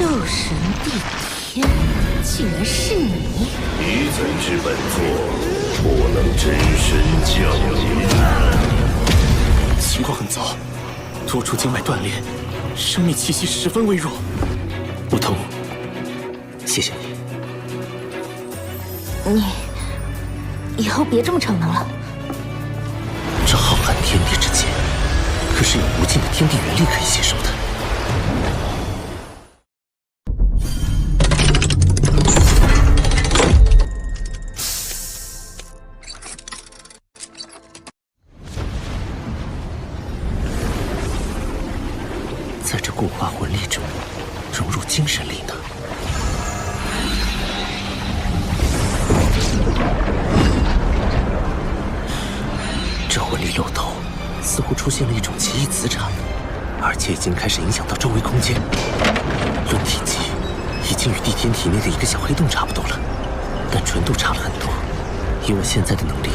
兽神帝天，竟然是你！你怎知本座不能真身降临？情况很糟，多处经脉断裂，生命气息十分微弱。不痛，谢谢你。你以后别这么逞能了。这浩瀚天地之间，可是有无尽的天地元力可以吸收的。在这固化魂力中，融入精神力呢？这魂力漏斗似乎出现了一种奇异磁场，而且已经开始影响到周围空间。论体积，已经与地天体内的一个小黑洞差不多了，但纯度差了很多。以我现在的能力，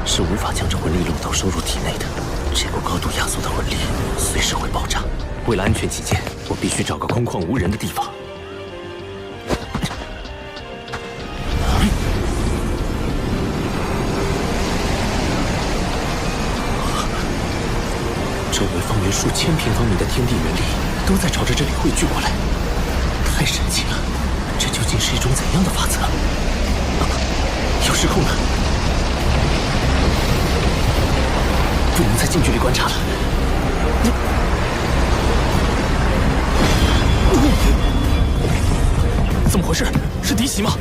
是无法将这魂力漏斗收入体内的。这股高度压缩的魂力随时会爆炸。为了安全起见，我必须找个空旷无人的地方。周围方圆数千平方米的天地元力都在朝着这里汇聚过来，太神奇了！这究竟是一种怎样的法则？有失控了，不能再近距离观察了。怎么回事？是敌袭吗？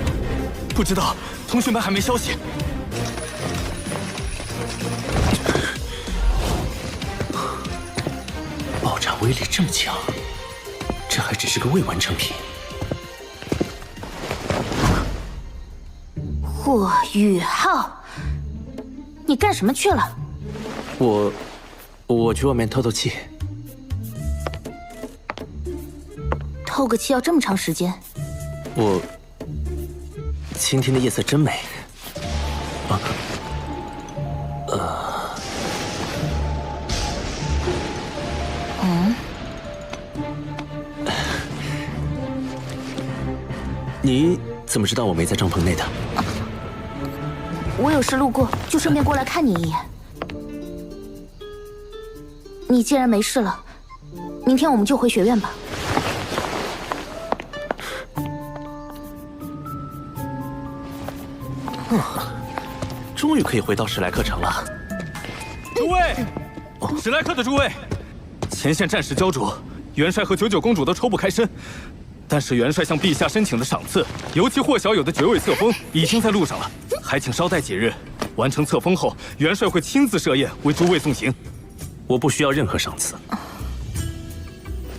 不知道，同学们还没消息。爆炸威力这么强，这还只是个未完成品。霍雨浩，你干什么去了？我去外面透透气。透个气要这么长时间？今天的夜色真美。你怎么知道我没在帐篷内的？我有事路过，就顺便过来看你一眼。你既然没事了，明天我们就回学院吧。终于可以回到史莱克城了。诸位，史莱克的诸位，前线战事焦灼，元帅和99公主都抽不开身。但是元帅向陛下申请的赏赐，尤其霍小友的绝味册封，已经在路上了，还请稍待几日。完成册封后，元帅会亲自设宴为诸位送行。我不需要任何赏赐。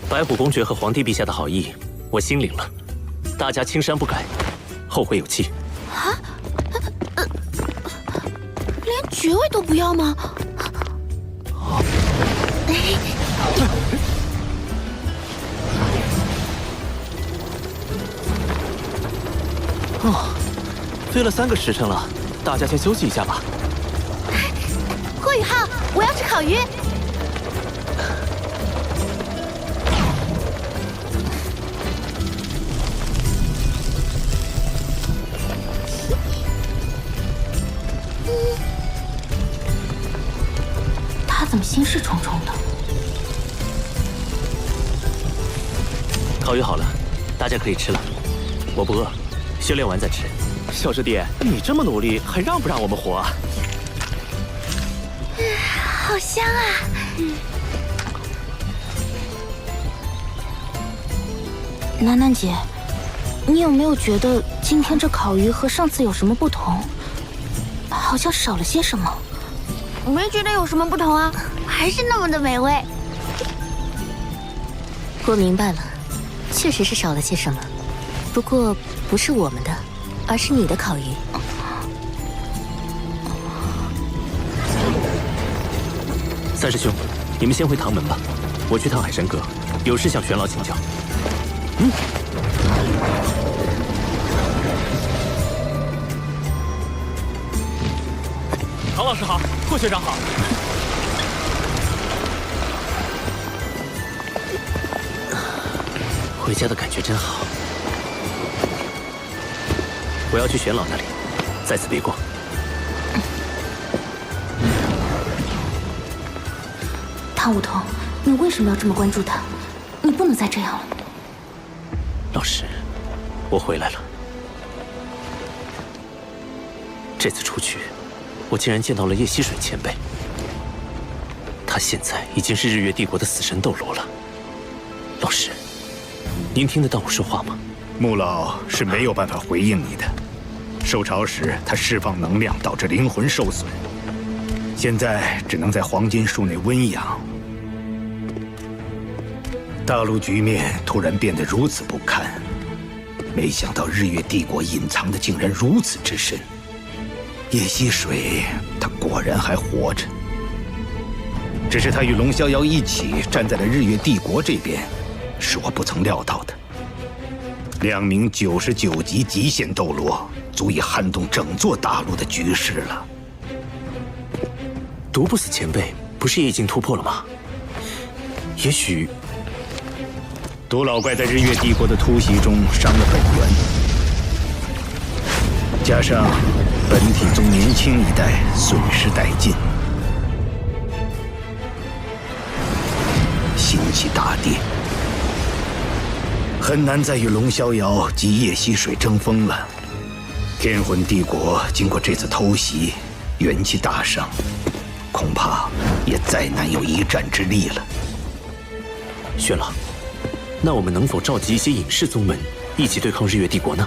白虎公爵和皇帝陛下的好意，我心领了。大家青山不改，后会有期。啊？连爵位都不要吗？飞了3个时辰了，大家先休息一下吧。霍雨浩，我要吃烤鱼。他怎么心事重重的？烤鱼好了，大家可以吃了。我不饿，修炼完再吃。小师弟，你这么努力，还让不让我们活啊？好香啊！楠楠姐，你有没有觉得今天这烤鱼和上次有什么不同？好像少了些什么。我没觉得有什么不同啊，还是那么的美味。我明白了，确实是少了些什么，不过不是我们的，而是你的烤鱼。三师兄，你们先回唐门吧，我去趟海山阁，有事向玄老请教。唐老师好，霍学长好。回回家的感觉真好。我要去玄老那里，在此别过。唐舞桐，你为什么要这么关注他？你不能再这样了。老师，我回来了。这次出去，我竟然见到了叶溪水前辈。他现在已经是日月帝国的死神斗罗了。老师，您听得到我说话吗？穆老是没有办法回应你的。受潮时，他释放能量导致灵魂受损，现在只能在黄金树内温养。大陆局面突然变得如此不堪，没想到日月帝国隐藏的竟然如此之深。叶溪水，他果然还活着，只是他与龙逍遥一起站在了日月帝国这边，是我不曾料到的。2名99级极限斗罗，足以撼动整座大陆的局势了。毒不死前辈不是也已经突破了吗？也许毒老怪在日月帝国的突袭中伤了本源，加上本体宗年轻一代损失殆尽，心气大跌，很难再与龙逍遥及叶溪水争锋了。天魂帝国经过这次偷袭，元气大伤，恐怕也再难有一战之力了。玄老，那我们能否召集一些隐士宗门一起对抗日月帝国呢？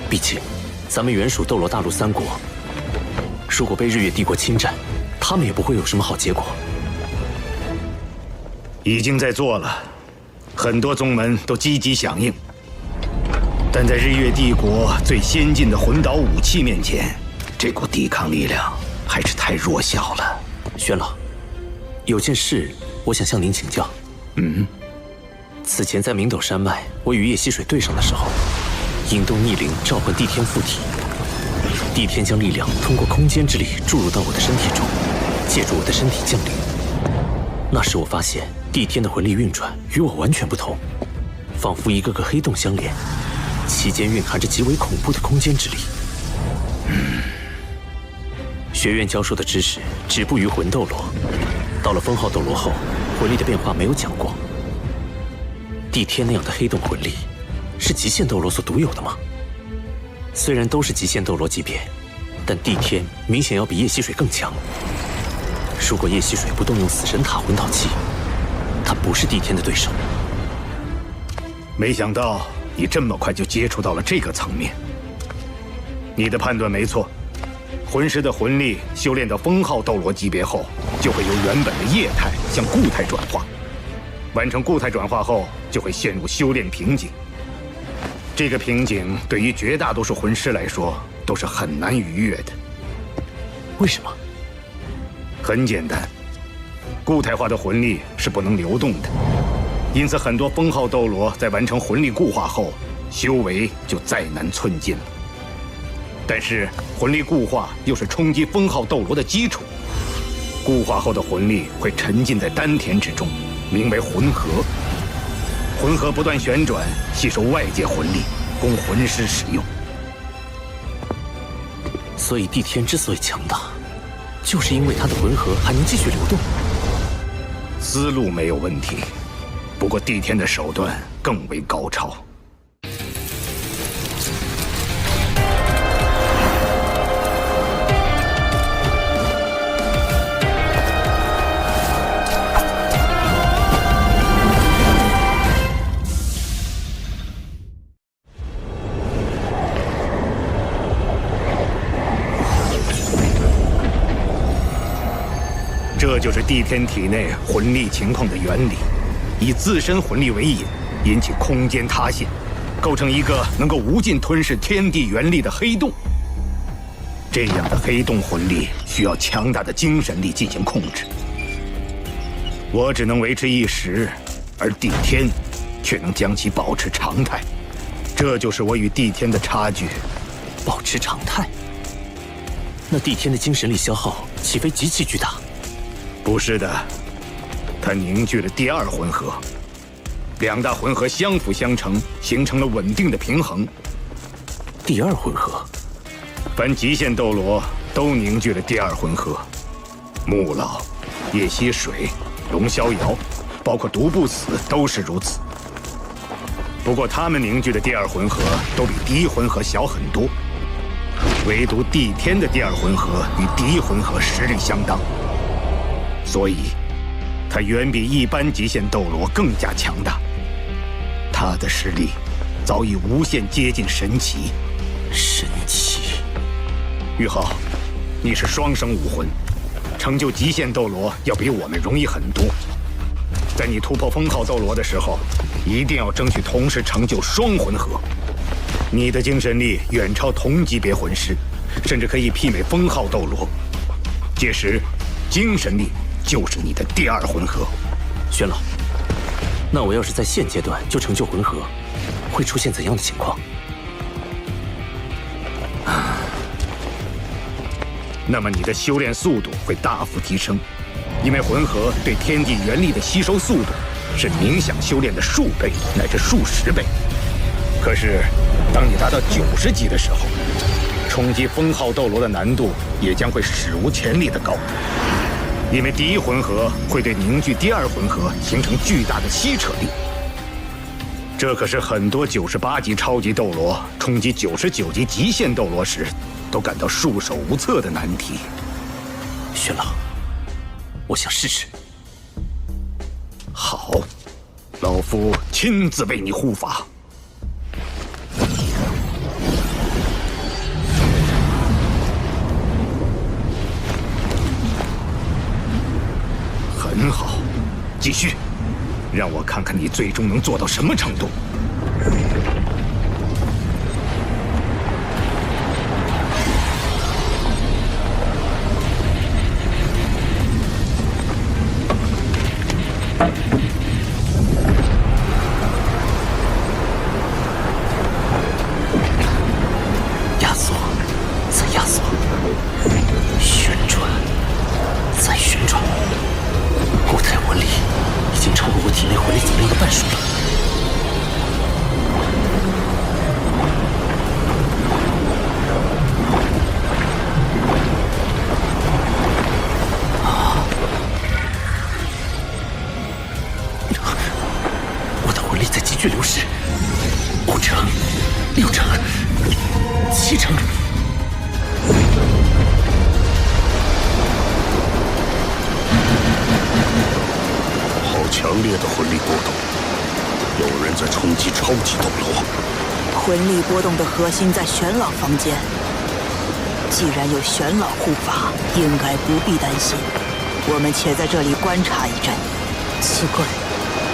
毕竟咱们原属斗罗大陆3国，如果被日月帝国侵占，他们也不会有什么好结果。已经在做了，很多宗门都积极响应，但在日月帝国最先进的魂导武器面前，这股抵抗力量还是太弱小了。玄老，有件事我想向您请教。此前在明斗山脉，我与叶溪水对上的时候，引动逆灵召唤帝天附体，帝天将力量通过空间之力注入到我的身体中，借助我的身体降临。那时我发现帝天的魂力运转与我完全不同，仿佛一个个黑洞相连，其间蕴含着极为恐怖的空间之力。学院教授的知识止步于魂斗罗，到了封号斗罗后，魂力的变化没有讲过。帝天那样的黑洞魂力，是极限斗罗所独有的吗？虽然都是极限斗罗级别，但帝天明显要比叶溪水更强。如果叶溪水不动用死神塔魂导器，他不是帝天的对手。没想到你这么快就接触到了这个层面。你的判断没错，魂师的魂力修炼到封号斗罗级别后，就会由原本的液态向固态转化。完成固态转化后，就会陷入修炼瓶颈。这个瓶颈对于绝大多数魂师来说都是很难逾越的。为什么？很简单，固态化的魂力是不能流动的，因此很多封号斗罗在完成魂力固化后，修为就再难寸进了。但是魂力固化又是冲击封号斗罗的基础，固化后的魂力会沉浸在丹田之中，名为魂核。魂核不断旋转，吸收外界魂力，供魂师使用。所以帝天之所以强大，就是因为他的魂核还能继续流动。思路没有问题，不过帝天的手段更为高超。这就是帝天体内魂力情况的原理，以自身魂力为引，引起空间塌陷，构成一个能够无尽吞噬天地元力的黑洞。这样的黑洞魂力需要强大的精神力进行控制，我只能维持一时，而帝天却能将其保持常态。这就是我与帝天的差距。保持常态？那帝天的精神力消耗岂非极其巨大？不是的，他凝聚了第二魂核，两大魂核相辅相成，形成了稳定的平衡。第二魂核，凡极限斗罗都凝聚了第二魂核。穆老、叶溪水、龙逍遥，包括独不死都是如此。不过他们凝聚的第二魂核都比第一魂核小很多，唯独帝天的第二魂核与第一魂核实力相当，所以他远比一般极限斗罗更加强大。他的实力早已无限接近神奇。神奇！玉浩，你是双生武魂，成就极限斗罗要比我们容易很多。在你突破封号斗罗的时候，一定要争取同时成就双魂核。你的精神力远超同级别魂师，甚至可以媲美封号斗罗。届时，精神力就是你的第二魂核。玄老，那我要是在现阶段就成就魂核，会出现怎样的情况？那么你的修炼速度会大幅提升，因为魂核对天地元力的吸收速度是冥想修炼的数倍乃至数十倍。可是，当你达到90级的时候，冲击封号斗罗的难度也将会史无前例的高，因为第一魂核会对凝聚第二魂核形成巨大的吸扯力。这可是很多98级超级斗罗冲击99级极限斗罗时都感到束手无策的难题。玄老，我想试试。好，老夫亲自为你护法。很好，继续，让我看看你最终能做到什么程度。压缩，再压缩，旋转，再旋转。固态魂力已经超过我体内魂力总量的半数了。我的魂力在急剧流失，5成、6成、7成。强烈的魂力波动，有人在冲击超级斗罗。魂力波动的核心在玄老房间，既然有玄老护法，应该不必担心。我们且在这里观察一阵。奇怪，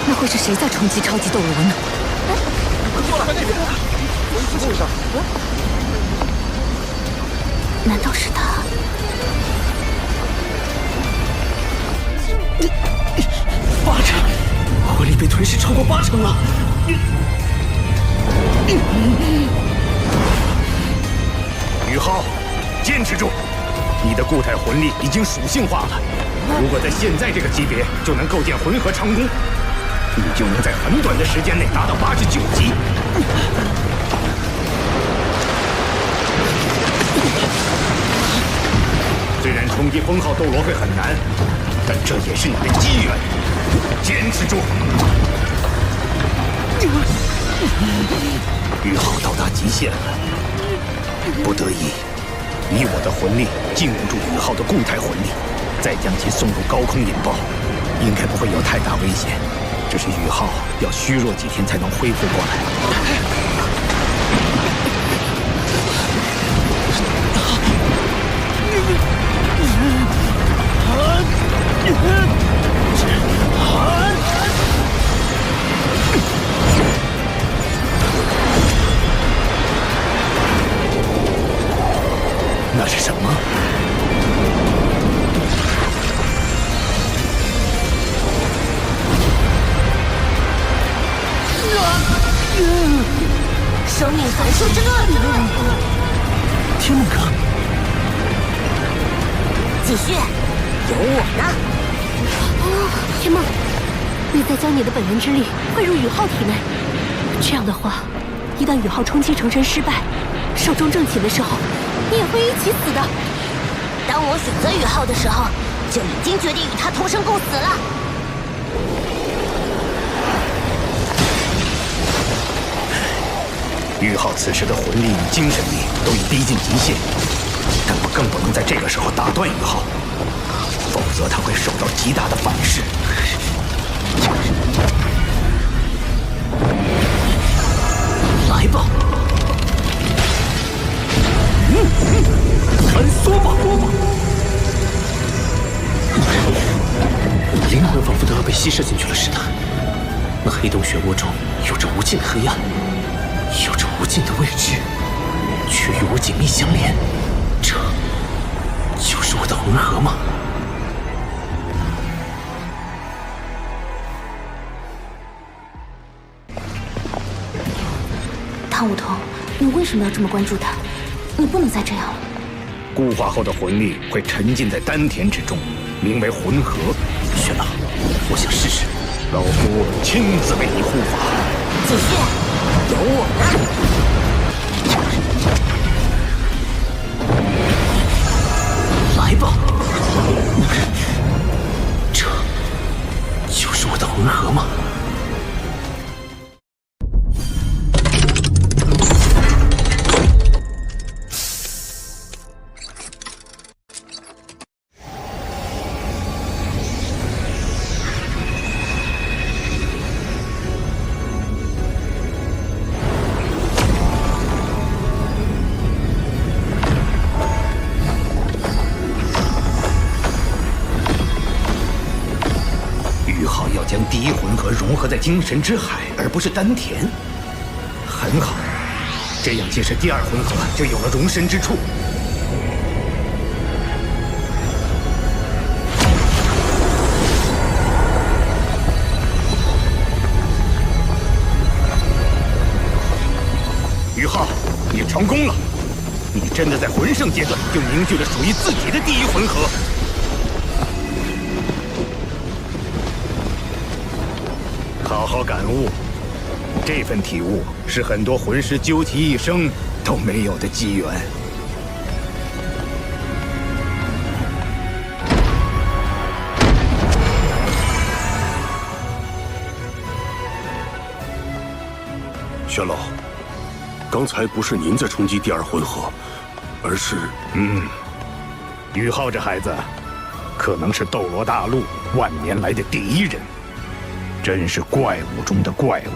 那会是谁在冲击超级斗罗呢？难道是他？8成，魂力被吞噬超过8成了。宇浩，坚持住！你的固态魂力已经属性化了，如果在现在这个级别就能构建魂核长弓，你就能在很短的时间内达到89级。虽然冲击封号斗罗会很难，但这也是你的机缘，坚持住！宇浩到达极限了，不得已，以我的魂力禁锢住宇浩的固态魂力，再将其送入高空引爆，应该不会有太大危险。只是宇浩要虚弱几天才能恢复过来。那是什么？生命函数之恶！天梦阁，继续，有我呢！天梦，你再将你的本源之力汇入宇浩体内。这样的话，一旦宇浩冲击成神失败，寿终正寝的时候，你也会一起死的。当我选择宇浩的时候，就已经决定与他同生共死了。宇浩此时的魂力与精神力都已逼近极限，但我更不能在这个时候打断宇浩，否则他会受到极大的反噬。来吧，穿梭吧！灵魂仿佛都要被吸射进去了似的。那黑洞漩涡中有着无尽的黑暗，有着无尽的未知，却与我紧密相连。这就是我的魂核吗？汤武桐，你为什么要这么关注他？你不能再这样了。固化后的魂力会沉浸在丹田之中，名为魂核。玄老，我想试试。老夫亲自为你护法。继续，有我呢。来吧，这就是我的魂核吗？将第一魂核融合在精神之海，而不是丹田。很好，这样即使第二魂核就有了容身之处。于浩，你成功了！你真的在魂圣阶段就凝聚了属于自己的第一魂核。好好感悟，这份体悟是很多魂师究其一生都没有的机缘。玄老，刚才不是您在冲击第二魂核，而是……于浩这孩子，可能是斗罗大陆万年来的第一人。真是怪物中的怪物。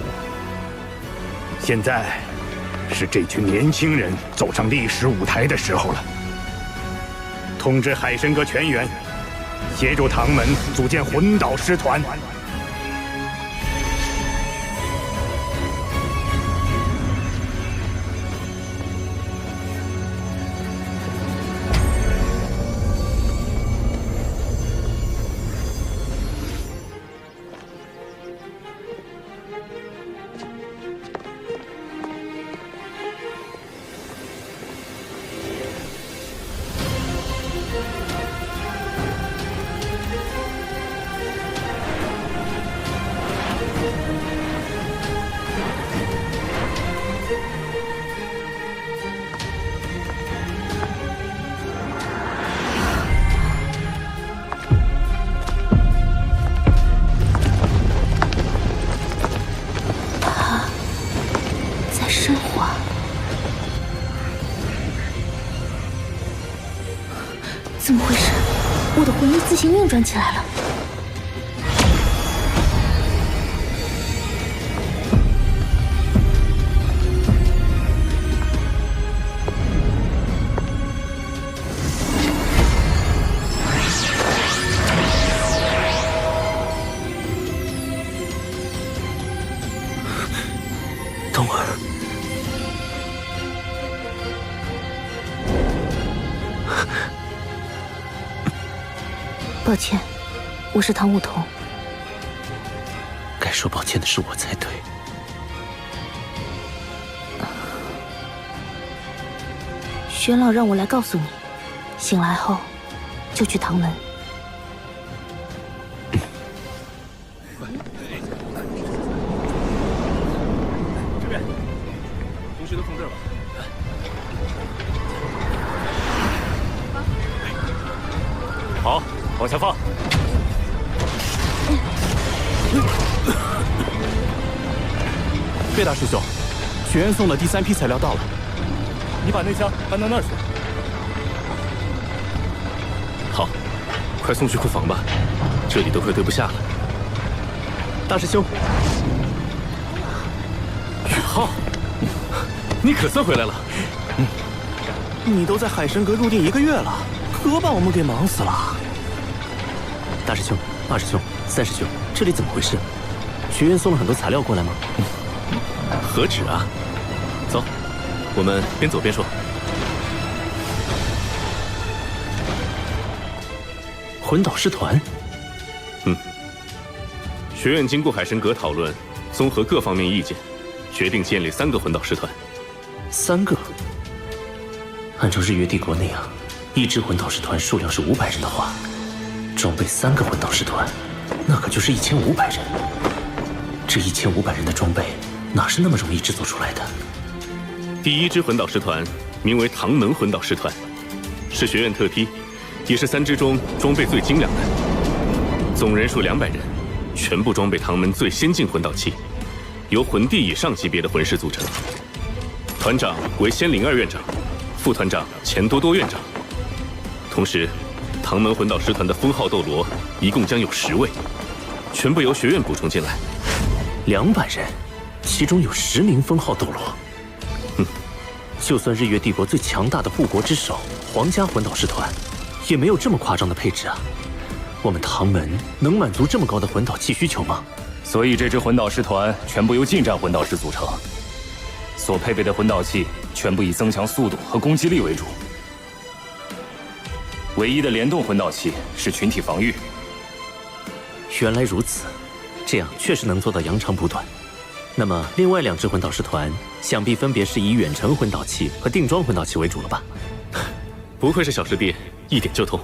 现在，是这群年轻人走上历史舞台的时候了。通知海神阁全员，协助唐门组建魂导师团。怎么回事？我的魂力自行运转起来了。冬儿。 抱歉，我是唐舞桐。该说抱歉的是我才对。玄老让我来告诉你，醒来后就去唐门。时都放这儿吧。好，往下放。贝大师兄，学院送的第3批材料到了，你把那箱搬到那儿去。好，快送去库房吧，这里都快堆不下了。大师兄，宇浩，你可算回来了。你都在海神阁入定1个月了，可把我们给忙死了。大师兄、二师兄、三师兄，这里怎么回事？学院送了很多材料过来吗？何止啊！走，我们边走边说。魂导师团。学院经过海神阁讨论，综合各方面意见，决定建立3个魂导师团。3个？按照日月帝国那样，一支魂导师团数量是500人的话，装备3个魂导师团，那可就是1500人。这1500人的装备，哪是那么容易制作出来的？第1支魂导师团名为唐门魂导师团，是学院特批，也是3支中装备最精良的。总人数200人，全部装备唐门最先进魂导器，由魂帝以上级别的魂师组成。团长为仙灵2院长，副团长钱多多院长。同时，唐门魂导师团的封号斗罗一共将有10位，全部由学院补充进来。200人，其中有10名封号斗罗。就算日月帝国最强大的护国之首皇家魂导师团，也没有这么夸张的配置啊！我们唐门能满足这么高的魂导器需求吗？所以这支魂导师团全部由近战魂导师组成，所配备的魂导器全部以增强速度和攻击力为主。唯一的联动魂导器是群体防御。原来如此，这样确实能做到扬长补短。那么另外2支魂导师团，想必分别是以远程魂导器和定装魂导器为主了吧？不愧是小师弟，一点就通。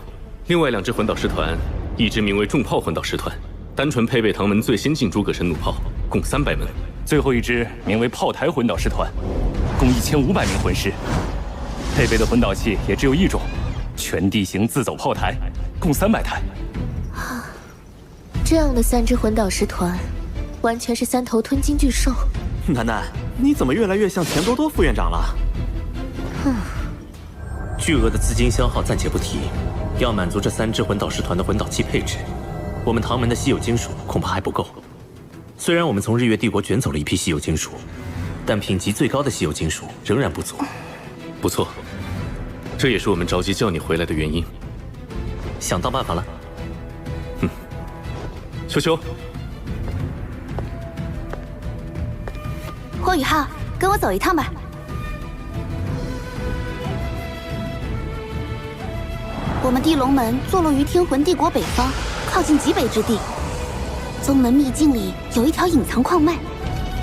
另外2支魂导师团，一支名为重炮魂导师团，单纯配备唐门最先进诸葛神弩炮，共300门。最后一支名为炮台魂导师团，共1500名魂师，配备的魂导器也只有1种，全地形自走炮台，共300台。这样的3支魂导师团，完全是3头吞金巨兽。楠楠，你怎么越来越像钱多多副院长了？巨额的资金消耗暂且不提，要满足这3支魂导师团的魂导器配置，我们唐门的稀有金属恐怕还不够。虽然我们从日月帝国卷走了一批稀有金属，但品级最高的稀有金属仍然不足。不错，这也是我们着急叫你回来的原因。想到办法了。秋秋，霍雨浩，跟我走一趟吧。我们地龙门坐落于天魂帝国北方，靠近极北之地。宗门秘境里有一条隐藏矿脉，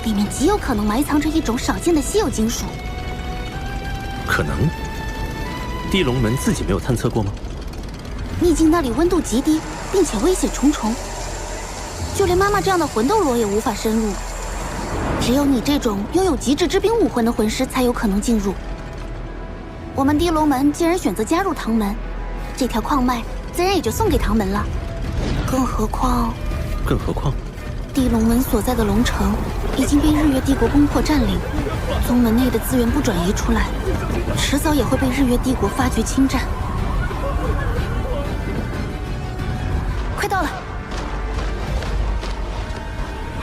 里面极有可能埋藏着一种少见的稀有金属。可能？地龙门自己没有探测过吗？秘境那里温度极低，并且危险重重，就连妈妈这样的魂斗罗也无法深入。只有你这种拥有极致之兵武魂的魂师才有可能进入。我们地龙门既然选择加入唐门，这条矿脉自然也就送给唐门了。更何况，地龙门所在的龙城已经被日月帝国攻破占领，宗门内的资源不转移出来，迟早也会被日月帝国发觉侵占。快到了，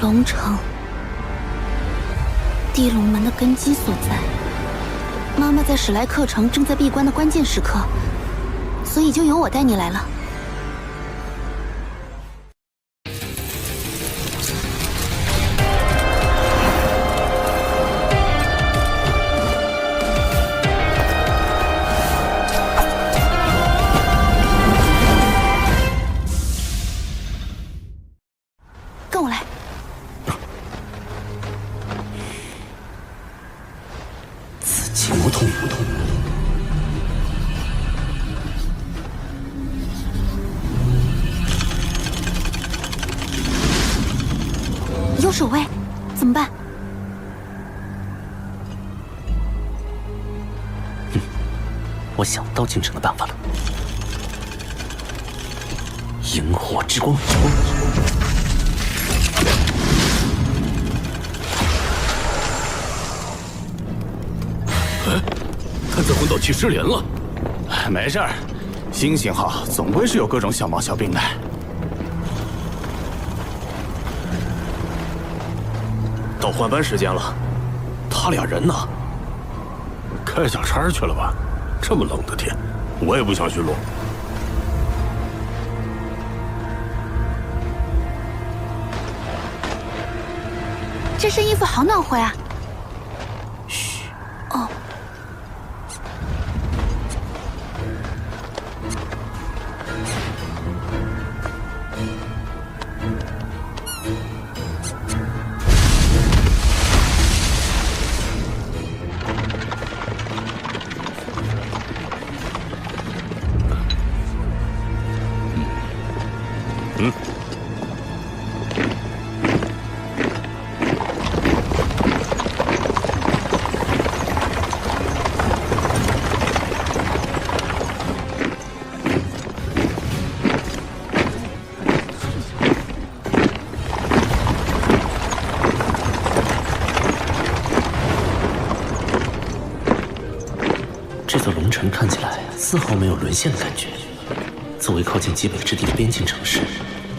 龙城，地龙门的根基所在。妈妈在史莱克城正在闭关的关键时刻，所以就由我带你来了。跟我来。紫金无痛。有守卫，怎么办？我想到进城的办法了。萤火之光。他在魂导器失联了。没事儿，新型号总归是有各种小毛小病的。到换班时间了，他俩人呢？开小差去了吧？这么冷的天，我也不想巡逻。这身衣服好暖和呀！嘘。哦。这座龙城看起来丝毫没有沦陷的感觉。作为靠近极北之地的边境城市，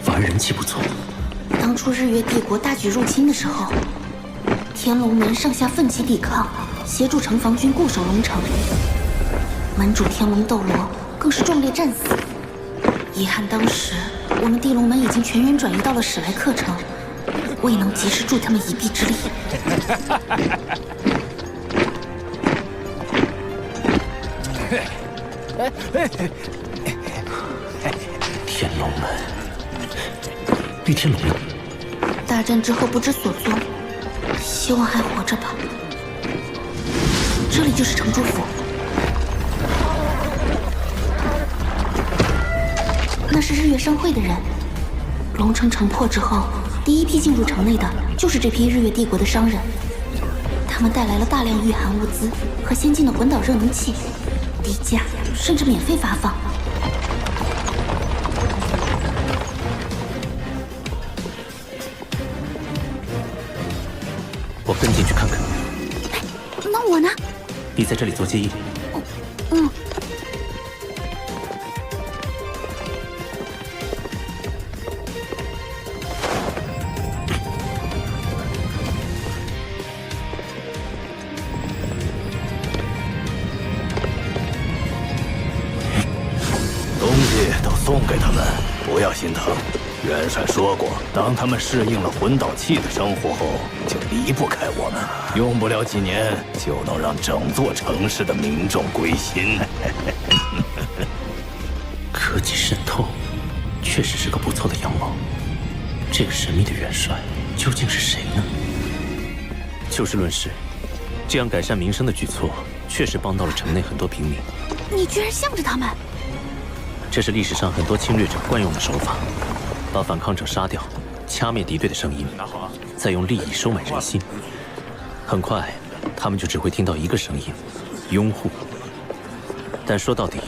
反而人气不错。当初日月帝国大举入侵的时候，天龙门上下奋起抵抗，协助城防军固守龙城。门主天龙斗罗更是壮烈战死。遗憾当时我们地龙门已经全员转移到了史莱克城，未能及时助他们一臂之力。天龙门，玉天龙呢？大战之后不知所踪，希望还活着吧。这里就是城主府，那是日月商会的人。龙城城破之后，第一批进入城内的就是这批日月帝国的商人，他们带来了大量御寒物资和先进的魂导热能器，低价甚至免费发放。我跟进去看看。那我呢？你在这里做接应。嗯。东西都送给他们，不要心疼。元帅说过，当他们适应了魂导器的生活后，就离不开我们。用不了几年，就能让整座城市的民众归心。科技渗透，确实是个不错的阳谋。这个神秘的元帅究竟是谁呢？就事论事，这样改善民生的举措，确实帮到了城内很多平民。你居然向着他们！这是历史上很多侵略者惯用的手法。把反抗者杀掉，掐灭敌对的声音，再用利益收买人心。很快，他们就只会听到一个声音：拥护。但说到底，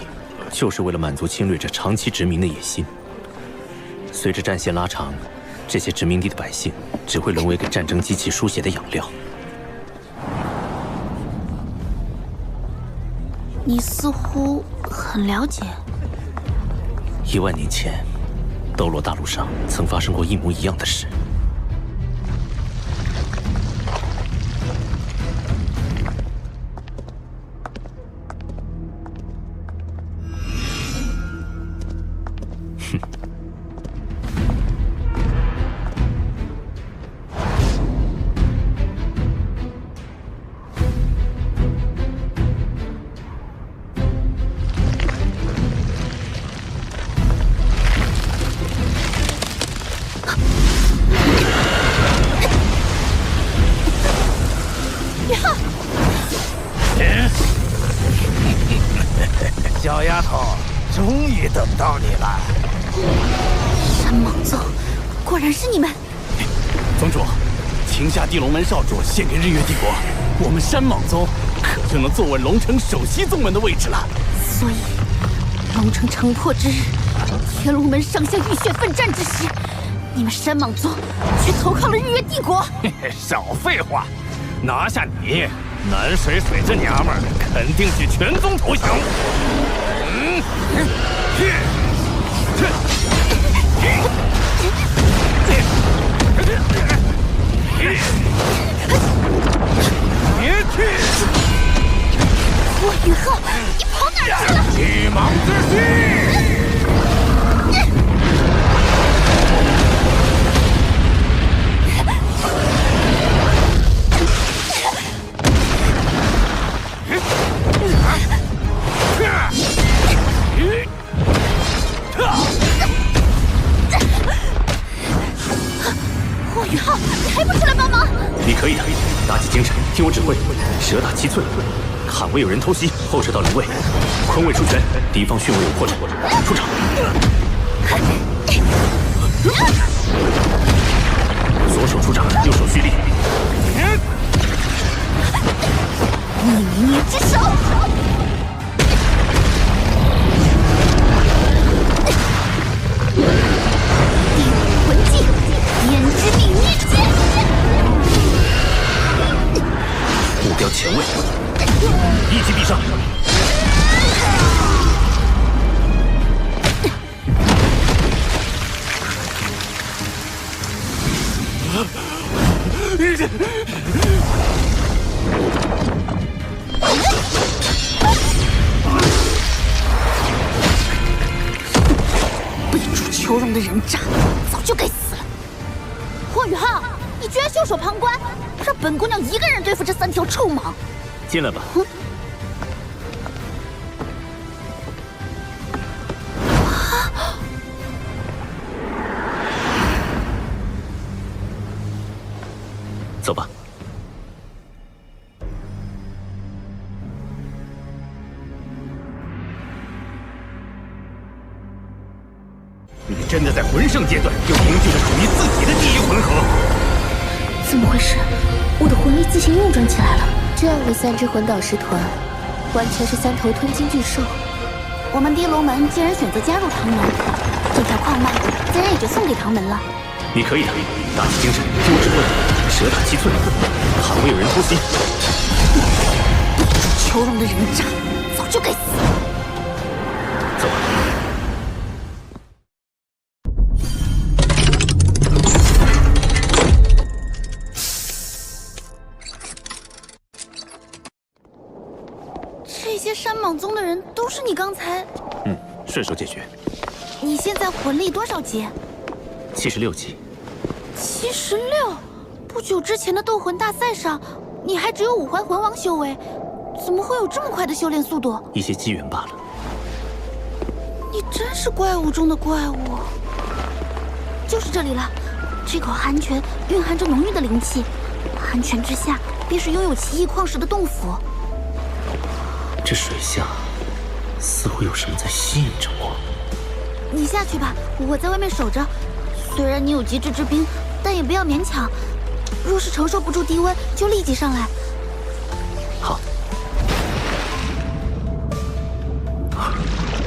就是为了满足侵略者长期殖民的野心。随着战线拉长，这些殖民地的百姓只会沦为给战争机器输血的养料。你似乎很了解。10000年前，斗罗大陆上曾发生过一模一样的事。哼。小丫头，终于等到你了。山蟒宗，果然是你们！宗主，请下地龙门少主献给日月帝国，我们山蟒宗就能坐稳龙城首席宗门的位置了。所以，龙城城破之日，天龙门上下浴血奋战之时，你们山莽宗却投靠了日月帝国。嘿嘿，少废话，拿下你，南水水这娘们儿肯定许全宗投降。霍雨浩，你跑哪儿去了？巨蟒之息！霍雨浩，你还不出来帮忙？你可以的，打起精神，听我指挥，蛇打七寸。坎位有人偷袭，后撤到灵位，坤位出拳，敌方巽位有破绽，出场。左手出掌，右手蓄力。逆捏之手。地武魂技，胭脂逆捏剑。目标前位，一击必杀。背主求荣的人渣，早就该死了。霍雨浩，你居然袖手旁观，让本姑娘一个人对付这3条臭蟒。进来吧。走吧。你真的在魂圣阶段就凝聚了属于自己的第一魂核？怎么回事？我的魂力自行运转起来了。这样的3支魂导师团，完全是3头吞金巨兽。我们地龙门既然选择加入唐门，这条矿脉自然也就送给唐门了。你可以的，打起精神，听我指挥，蛇打七寸，坎位有人偷袭。求荣的人渣，早就该死。走吧。这些山莽宗的人都是你刚才……顺手解决。你现在魂力多少级76级。76。不久之前的斗魂大赛上，你还只有5环魂王修为，怎么会有这么快的修炼速度？一些机缘罢了。你真是怪物中的怪物。就是这里了，这口寒泉蕴含着浓郁的灵气，寒泉之下便是拥有奇异矿石的洞府。这水下似乎有什么在吸引着我。你下去吧，我在外面守着。虽然你有极致之冰，但也不要勉强。若是承受不住低温，就立即上来。好。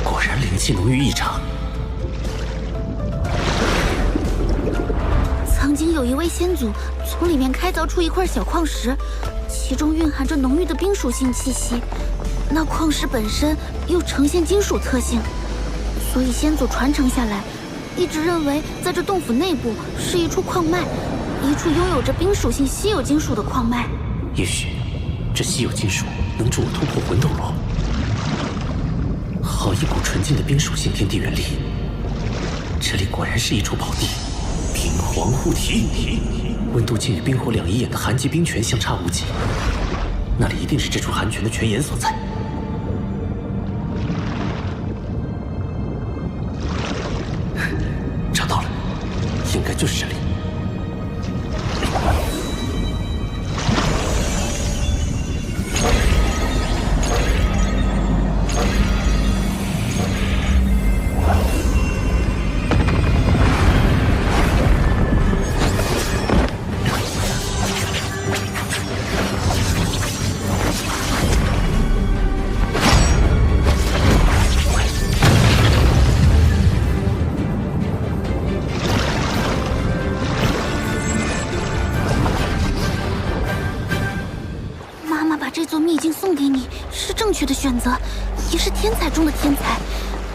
果然灵气浓郁异常。曾经有一位先祖从里面开凿出一块小矿石，其中蕴含着浓郁的冰属性气息。那矿石本身又呈现金属特性，所以先祖传承下来，一直认为在这洞府内部是一处矿脉，一处拥有着冰属性稀有金属的矿脉。也许这稀有金属能助我突破魂斗罗。好一股纯净的冰属性天地元力，这里果然是一处宝地。冰皇护体，温度竟与冰火两仪眼的寒极冰泉相差无几，那里一定是这处寒泉的泉眼所在。找到了，应该就是这里。这座秘境送给你是正确的选择，也是天才中的天才。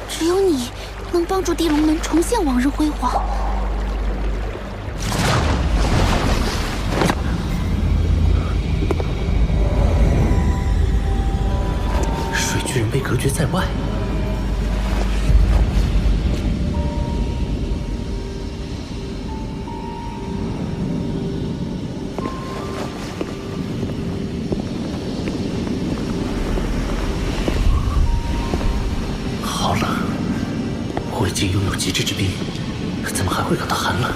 只有你能帮助地龙门重现往日辉煌。水巨人被隔绝在外。好冷，我已经拥有极致之冰，怎么还会感到寒冷？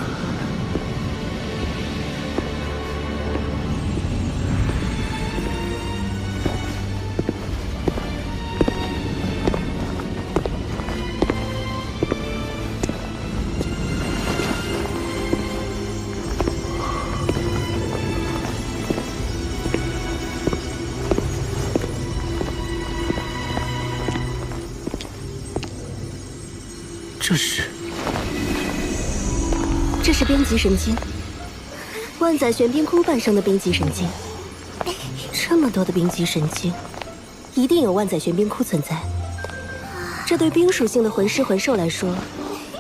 这是冰极神经，万载玄冰窟诞生的冰极神经。这么多的冰极神经，一定有万载玄冰窟存在。这对冰属性的魂师魂兽来说，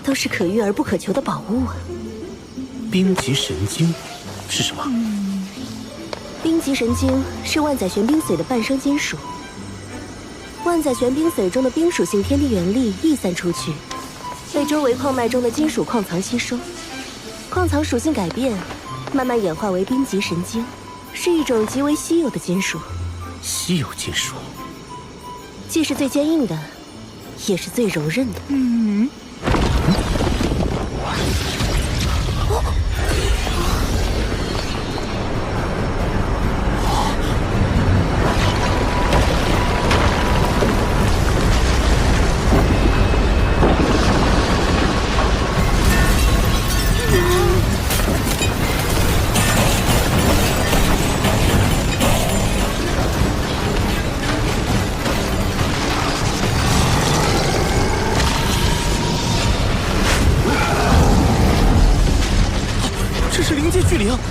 都是可遇而不可求的宝物啊！冰极神经是什么？冰极神经是万载玄冰髓的半生金属。万载玄冰髓中的冰属性天地元力溢散出去，被周围矿脉中的金属矿藏吸收。矿藏属性改变，慢慢演化为冰极神经，是一种极为稀有的金属。稀有金属，既是最坚硬的，也是最柔韧的。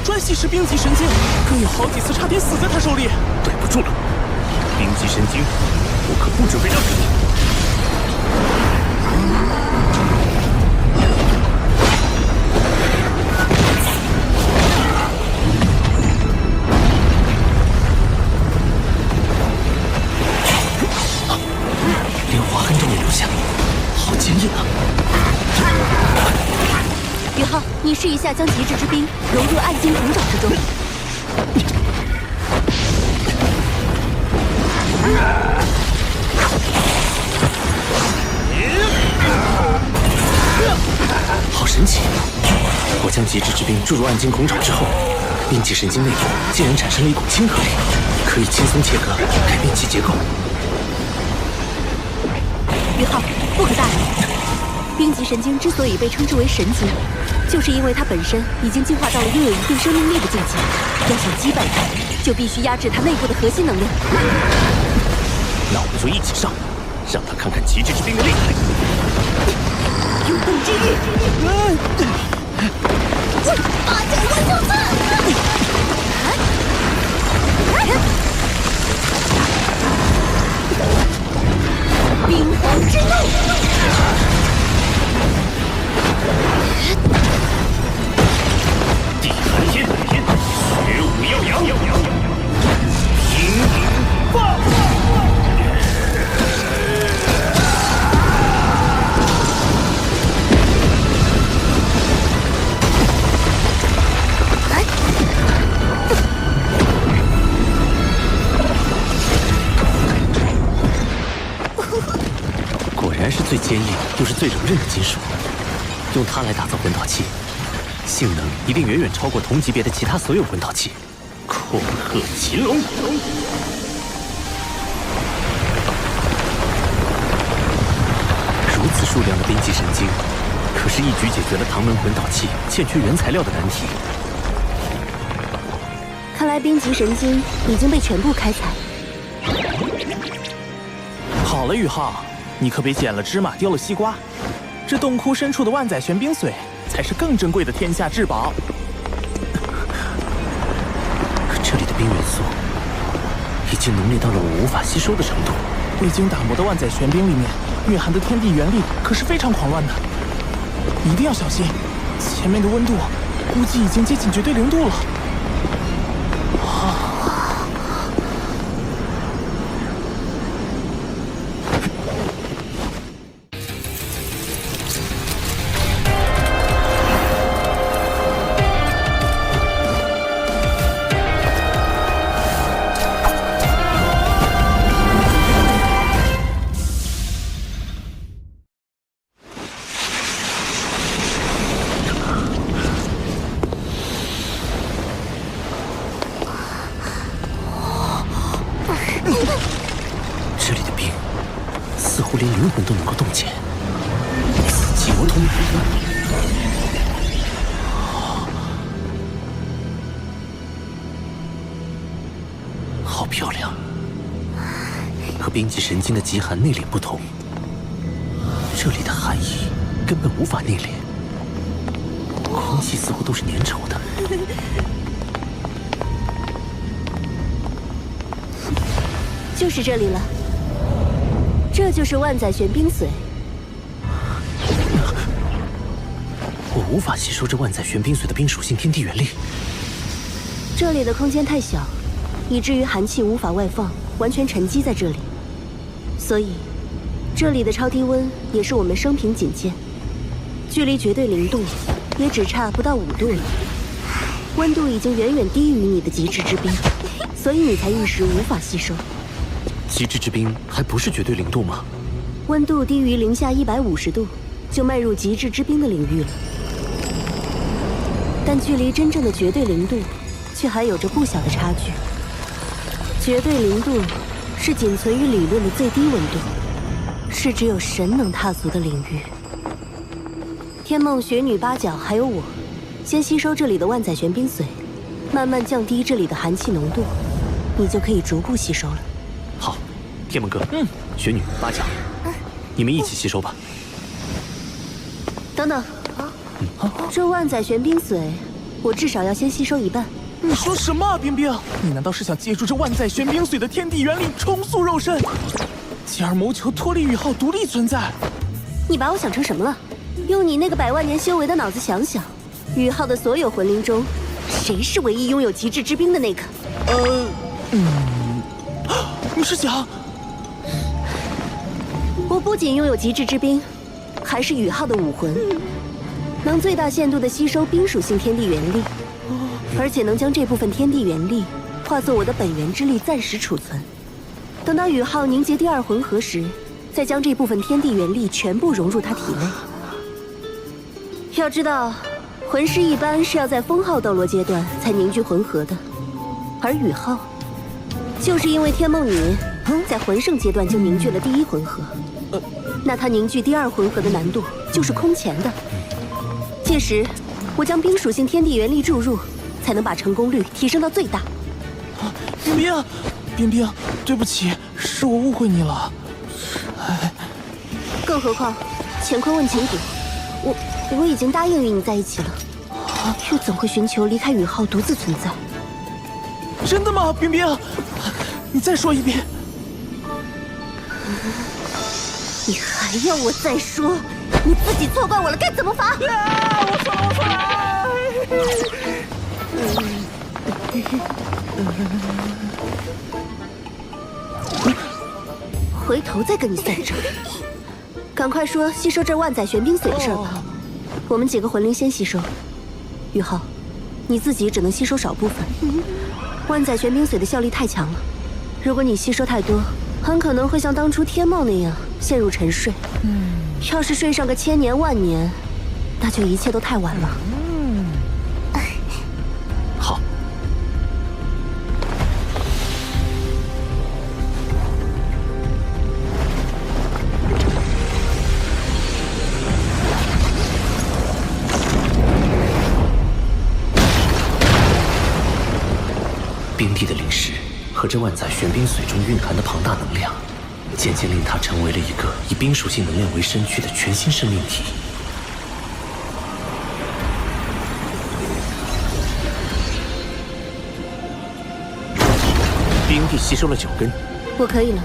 专系是冰极神经，更有好几次差点死在他手里。对不住了，冰极神经，我可不准备让给你。连划痕都没留下，好坚硬啊！宇浩，你试一下将极致之冰融入暗金铜爪之中。好神奇！我将极致之冰注入暗金孔爪之后，冰极神经内部竟然产生了一股亲和力，可以轻松切割，改变其结构。宇浩，不可大意。冰极神经之所以被称之为神经，就是因为它本身已经进化到了拥有一定生命力的境界。要想击败它，就必须压制它内部的核心能量。那我们就一起上，让他看看极致之冰的厉害。永动之域，八角万寿刺，冰皇之怒。地寒天，雪舞耀阳，平顶爆！果然是最坚硬又是最柔韧的金属，用它来打造魂导器。性能一定远远超过同级别的其他所有魂导器。恐吓秦龙，如此数量的冰极神经，可是一举解决了唐门魂导器欠缺原材料的难题。看来冰极神经已经被全部开采。好了，宇浩，你可别捡了芝麻丢了西瓜。这洞窟深处的万载玄冰髓才是更珍贵的天下至宝。这里的冰元素已经浓烈到了我无法吸收的程度。未经打磨的万载玄冰里面蕴含的天地元力可是非常狂乱的，一定要小心。前面的温度估计已经接近绝对零度了。这里的冰似乎连灵魂都能够冻结，死寂无通。好漂亮，和冰极神经的极寒内敛不同，这里的寒意根本无法内敛，空气似乎都是粘稠的。就是这里了，这就是万载玄冰髓。我无法吸收这万载玄冰髓的冰属性天地元力。这里的空间太小，以至于寒气无法外放，完全沉积在这里。所以，这里的超低温也是我们生平仅见，距离绝对零度也只差不到5度了。温度已经远远低于你的极致之冰，所以你才一时无法吸收。极致之冰还不是绝对零度吗？温度低于零下150度，就迈入极致之冰的领域了。但距离真正的绝对零度，却还有着不小的差距。绝对零度是仅存于理论的最低温度，是只有神能踏足的领域。天梦、雪女、八角还有我，先吸收这里的万载玄冰髓，慢慢降低这里的寒气浓度，你就可以逐步吸收了。好，天梦哥，雪女、八角，你们一起吸收吧。等等，这万载玄冰髓，我至少要先吸收一半。你说什么啊，冰冰？你难道是想借助这万载玄冰髓的天地元力重塑肉身，继而谋求脱离宇浩独立存在？你把我想成什么了？用你那个100万年修为的脑子想想，宇浩的所有魂灵中，谁是唯一拥有极致之冰的那个？你是想？我不仅拥有极致之冰，还是宇浩的武魂，能最大限度地吸收冰属性天地元力，而且能将这部分天地元力化作我的本源之力暂时储存。等到宇浩凝结第2魂核时，再将这部分天地元力全部融入他体内。要知道，魂师一般是要在封号斗罗阶段才凝聚魂核的，而宇浩就是因为天梦女在魂圣阶段就凝聚了第1魂核，那他凝聚第2魂核的难度就是空前的。届时，我将冰属性天地元力注入，才能把成功率提升到最大。冰冰，冰冰，对不起，是我误会你了。更何况，乾坤问情谷，我已经答应与你在一起了，又怎会寻求离开宇浩独自存在？真的吗，冰冰？你再说一遍。你还要我再说？你自己错怪我了，该怎么罚？我错了。回头再跟你算账。赶快说吸收这万载玄冰髓的事儿吧。我们几个魂灵先吸收。宇浩，你自己只能吸收少部分。万载玄冰髓的效力太强了，如果你吸收太多，很可能会像当初天梦那样陷入沉睡。要是睡上个1000年万年，那就一切都太晚了。好。冰帝的灵石和这万载玄冰髓中蕴含的庞大能量，渐渐令它成为了一个以冰属性能量为身躯的全新生命体。冰帝吸收了9根，我可以了。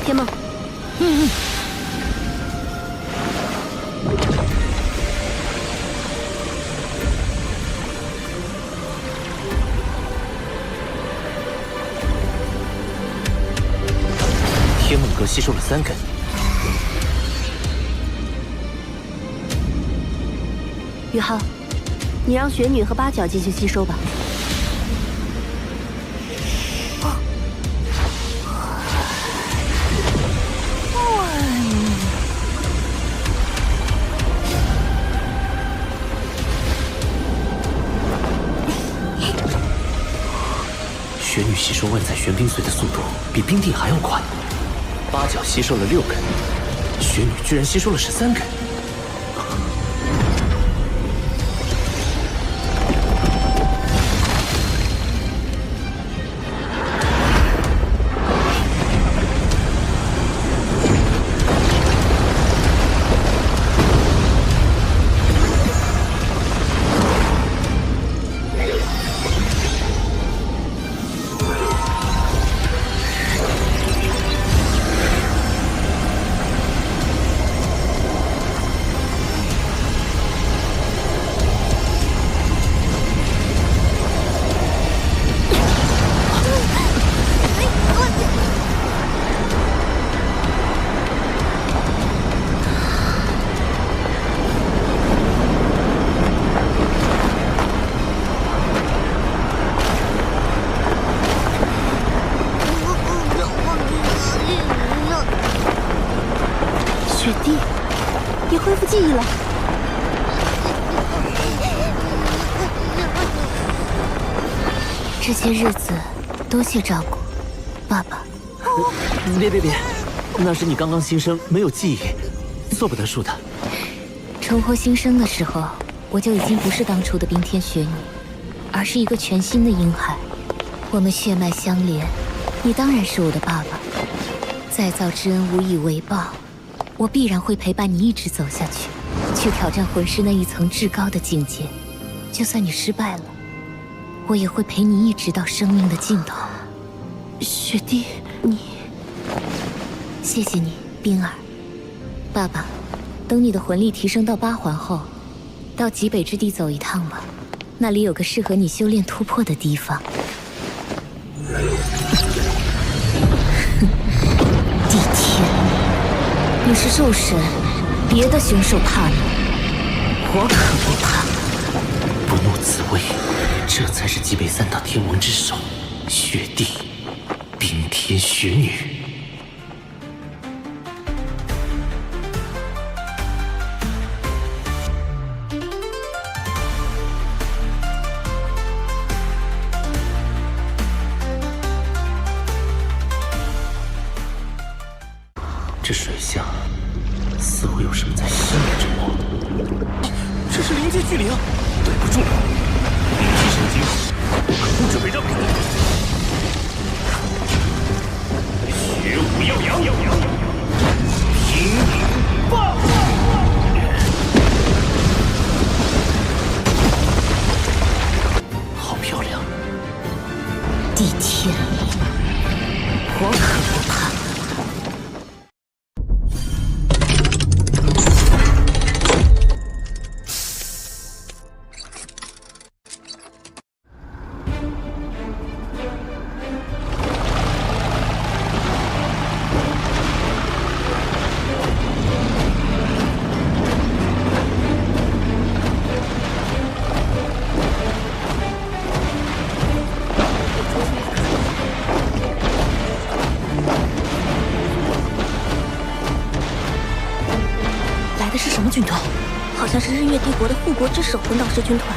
天梦，天梦阁吸收了3根。宇浩，你让雪女和八角继续吸收吧。雪女吸收万载玄冰髓的速度比冰帝还要快，八角吸收了6根，雪女居然吸收了13根。雪帝，你恢复记忆了。这些日子多谢照顾，爸爸。别，那是你刚刚新生，没有记忆，做不得数的。重获新生的时候，我就已经不是当初的冰天雪女，而是一个全新的婴孩。我们血脉相连，你当然是我的爸爸。再造之恩无以为报，我必然会陪伴你一直走下去，去挑战魂师那一层至高的境界。就算你失败了，我也会陪你一直到生命的尽头。雪帝，谢谢你，冰儿。爸爸，等你的魂力提升到8环后，到极北之地走一趟吧，那里有个适合你修炼突破的地方。地天，你是兽神，别的凶兽怕你，我可不怕。不怒自威，这才是极北3大天王之首，雪帝，冰天雪女。这水下似乎有什么在吸引着我。这是灵界巨灵，对不住，灵气神经，我可不准备让给你。学武耀阳，平影爆！好漂亮！地天，我可不怕。的是什么军团？好像是日月帝国的护国之首魂导师军团。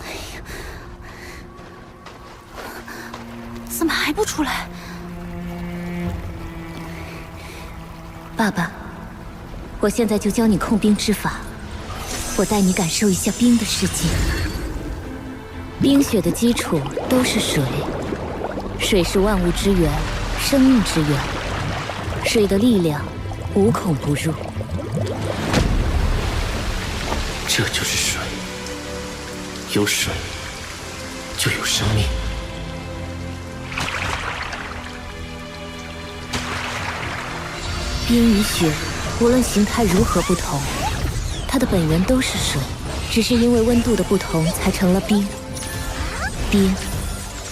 哎呀，怎么还不出来？爸爸，我现在就教你控冰之法。我带你感受一下冰的世界。冰雪的基础都是水，水是万物之源，生命之源。水的力量无孔不入。这就是水，有水就有生命。冰与雪，无论形态如何不同，它的本源都是水，只是因为温度的不同才成了冰。冰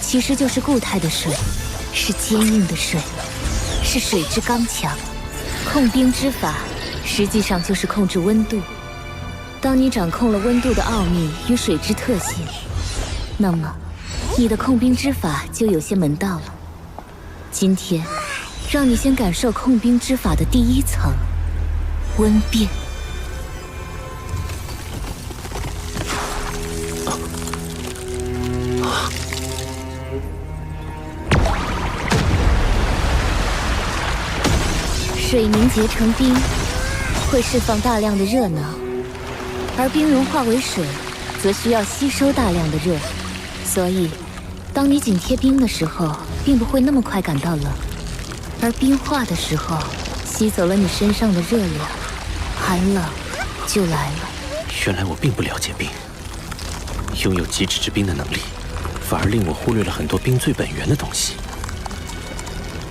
其实就是固态的水，是坚硬的水，是水之刚强。控冰之法实际上就是控制温度。当你掌控了温度的奥秘与水之特性，那么你的控冰之法就有些门道了。今天让你先感受控冰之法的第一层——温变。水凝结成冰，会释放大量的热能，而冰融化为水，则需要吸收大量的热。所以，当你紧贴冰的时候，并不会那么快感到冷。而冰化的时候，吸走了你身上的热量，寒冷就来了。原来我并不了解冰，拥有极致之冰的能力，反而令我忽略了很多冰最本源的东西。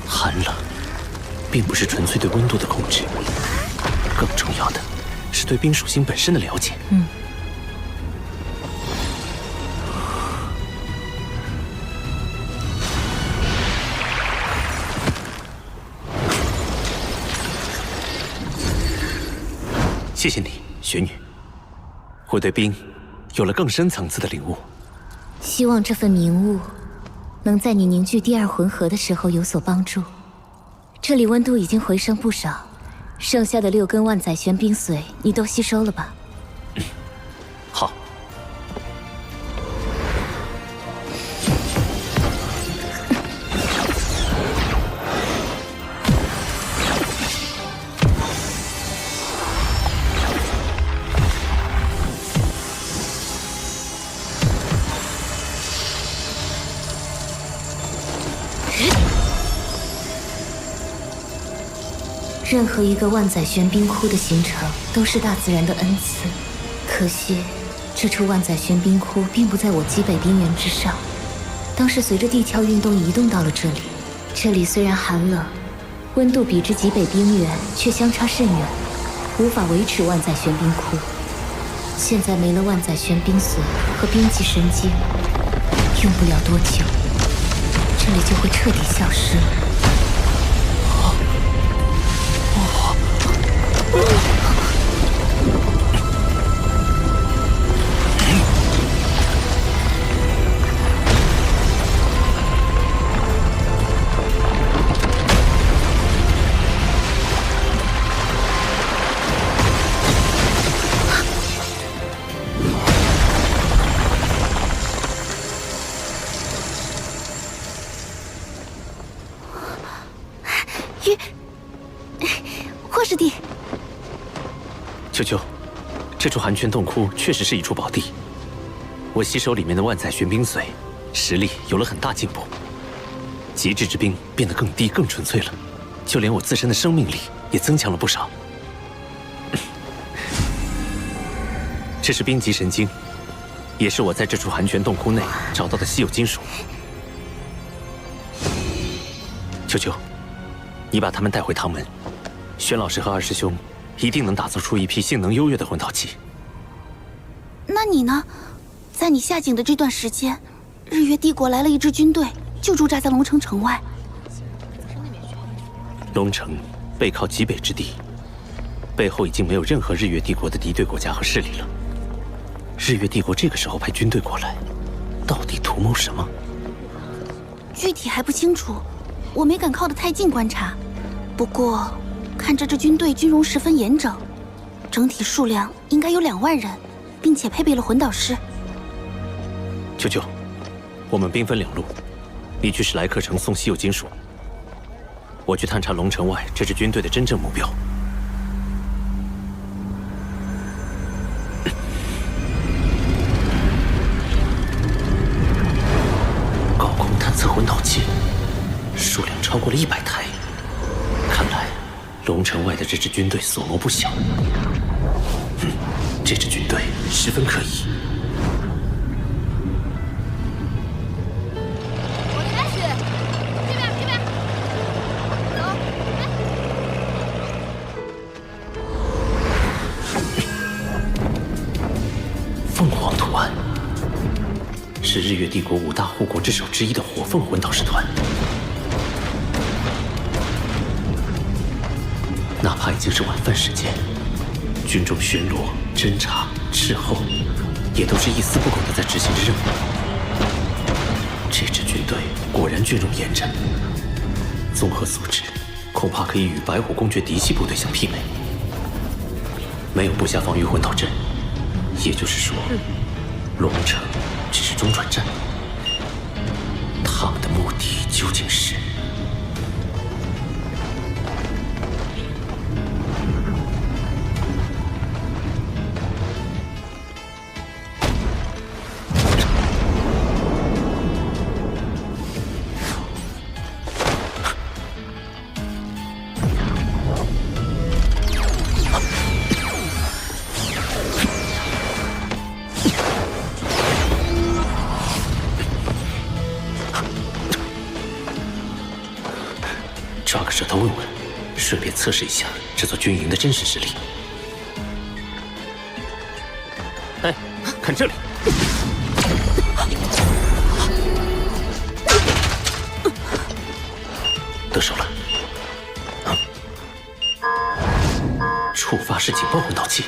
寒冷，并不是纯粹对温度的控制，更重要的是对冰属性本身的了解。谢谢你，雪女。我对冰有了更深层次的领悟。希望这份明悟能在你凝聚第二魂核的时候有所帮助。这里温度已经回升不少，剩下的6根万载玄冰髓你都吸收了吧？好。任何一个万载玄冰窟的形成，都是大自然的恩赐。可惜，这处万载玄冰窟并不在我极北冰原之上，当时随着地壳运动移动到了这里。这里虽然寒冷，温度比之极北冰原却相差甚远，无法维持万载玄冰窟。现在没了万载玄冰髓和冰级神经，用不了多久，这里就会彻底消失了。霍师弟，秋秋，这处寒泉洞窟确实是一处宝地。我吸收里面的万载玄冰髓，实力有了很大进步，极致之冰变得更低更纯粹了，就连我自身的生命力也增强了不少。这是冰级神经，也是我在这处寒泉洞窟内找到的稀有金属。秋秋，你把他们带回唐门，轩老师和二师兄一定能打造出一批性能优越的魂导器。那你呢？在你下井的这段时间，日月帝国来了一支军队，就驻扎在龙城城外。龙城背靠极北之地，背后已经没有任何日月帝国的敌对国家和势力了。日月帝国这个时候派军队过来，到底图谋什么？具体还不清楚，我没敢靠得太近观察。不过，看着这军队军容十分严整，整体数量应该有2万人，并且配备了魂导师。秋秋，我们兵分2路，你去史莱克城送稀有金属，我去探查龙城外这支军队的真正目标。器，数量超过了100台。看来龙城外的这支军队所谋不小。这支军队十分可疑。我开始，这边，走。凤凰图案是日月帝国5大护国之首之一的火凤魂导师团。哪怕已经是晚饭时间，军中巡逻、侦察、斥候，也都是一丝不苟地在执行着任务。这支军队果然军容严整，综合素质恐怕可以与白虎公爵嫡系部队相媲美。没有布下防御魂导阵，也就是说，龙城只是中转站。他们的目的究竟是？抓个舌头问问，顺便测试一下这座军营的真实实力。哎，看这里！得手了。触发式警报魂导器。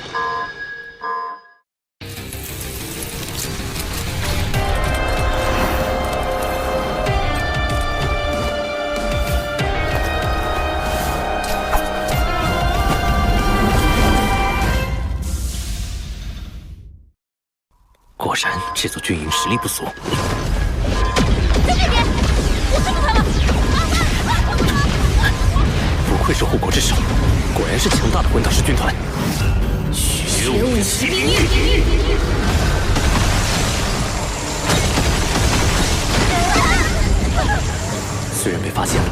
果然，这座军营实力不俗。在这边，我看到他了！不愧是护国之首，果然是强大的魂导师军团。学武骑兵域。虽然被发现了，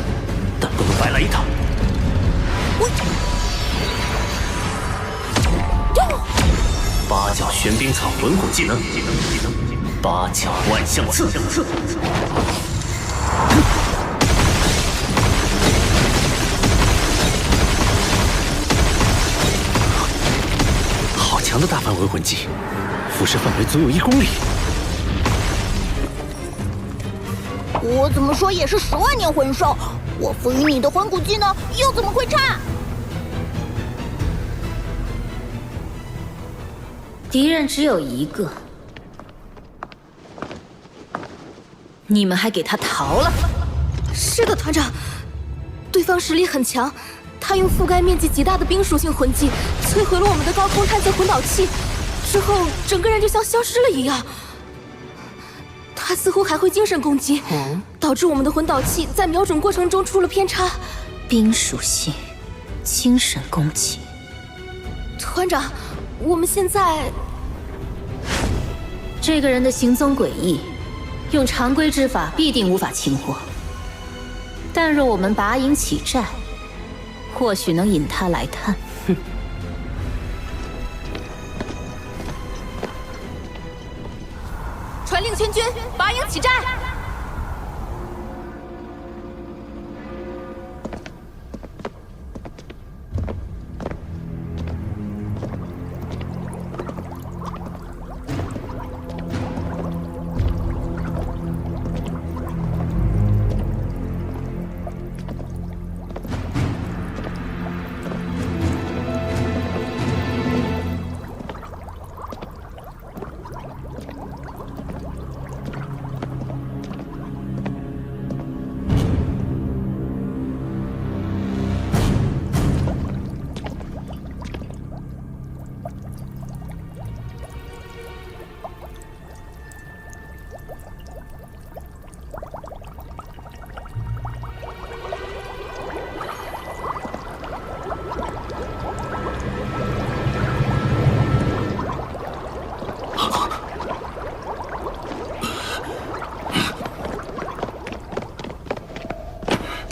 但不能白来一趟。八角玄冰草魂骨技能，八角万象刺。好强的大范围魂技，辐射范围足有1公里。我怎么说也是10万年魂兽，我赋予你的魂骨技能又怎么会差？敌人只有一个，你们还给他逃了？是的，团长，对方实力很强，他用覆盖面积极大的冰属性魂技摧毁了我们的高空探测魂导器，之后整个人就像消失了一样。他似乎还会精神攻击，导致我们的魂导器在瞄准过程中出了偏差。冰属性，精神攻击。团长，我们现在……这个人的行踪诡异，用常规之法必定无法擒获。但若我们拔营起寨，或许能引他来探。哼！传令全军，拔营起寨！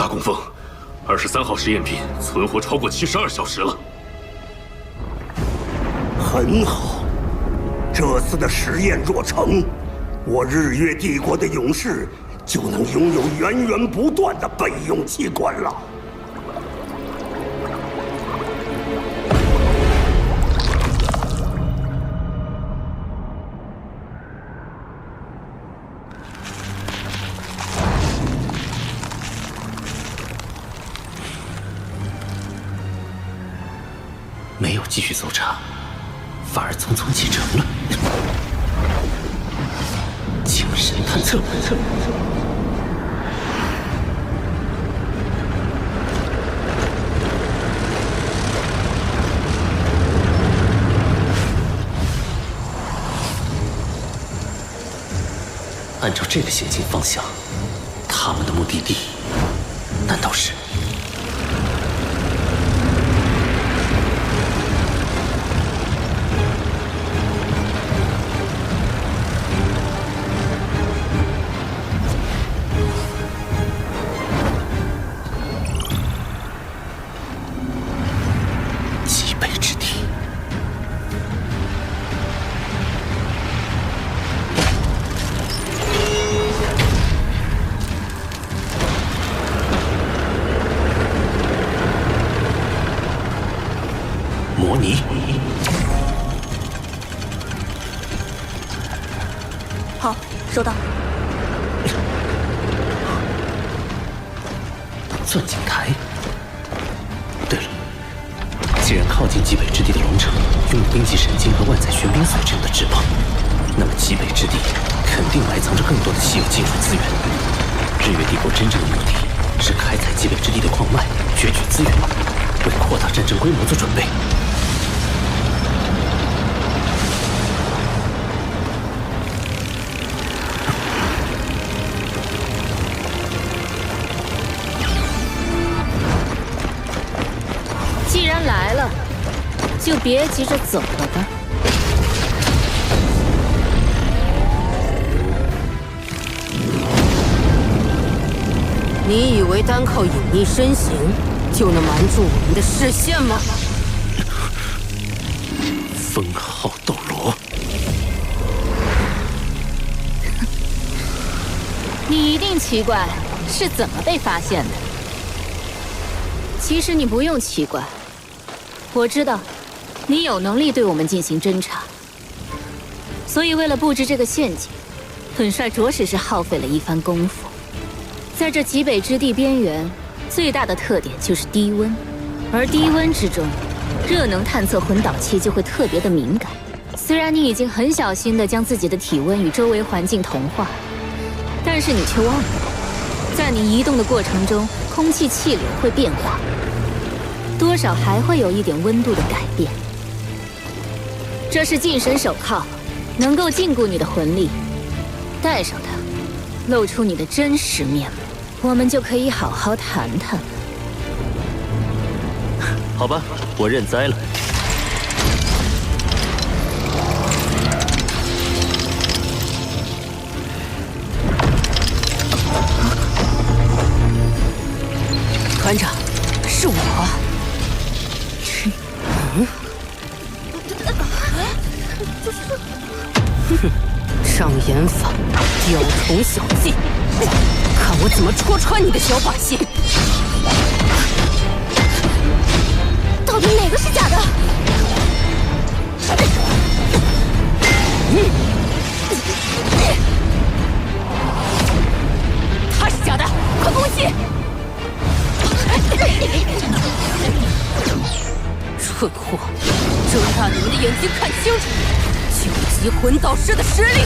大公峰，23号实验品存活超过72小时了。很好，这次的实验若成，我日月帝国的勇士就能拥有源源不断的备用器官了。没有继续搜查，反而匆匆启程了。精神探测。按照这个行进方向，他们的目的地难道是？模拟。好，收到。钻井台。对了，既然靠近极北之地的龙城拥有冰级神经和万载玄冰髓这样的至宝，那么极北之地肯定埋藏着更多的稀有金属资源。日月帝国真正的目的是开采极北之地的矿脉，攫取资源，为扩大战争规模做准备。既然来了，就别急着走了吧。你以为单靠隐匿身形就能瞒住我们的视线吗？封号斗罗，你一定奇怪是怎么被发现的。其实你不用奇怪，我知道你有能力对我们进行侦查，所以为了布置这个陷阱，本帅着实是耗费了一番功夫。在这极北之地边缘，最大的特点就是低温，而低温之中，热能探测魂导器就会特别的敏感。虽然你已经很小心地将自己的体温与周围环境同化，但是你却忘了，在你移动的过程中，空气气流会变化，多少还会有一点温度的改变。这是禁神手铐，能够禁锢你的魂力，戴上它，露出你的真实面目，我们就可以好好谈谈了。好吧，我认栽了。团长，是我。障眼法，雕虫小技，看我怎么戳穿你的小把戏！到底哪个是假的？他是假的，快攻击！蠢货，睁大你们的眼睛看清楚，究极魂导师的实力！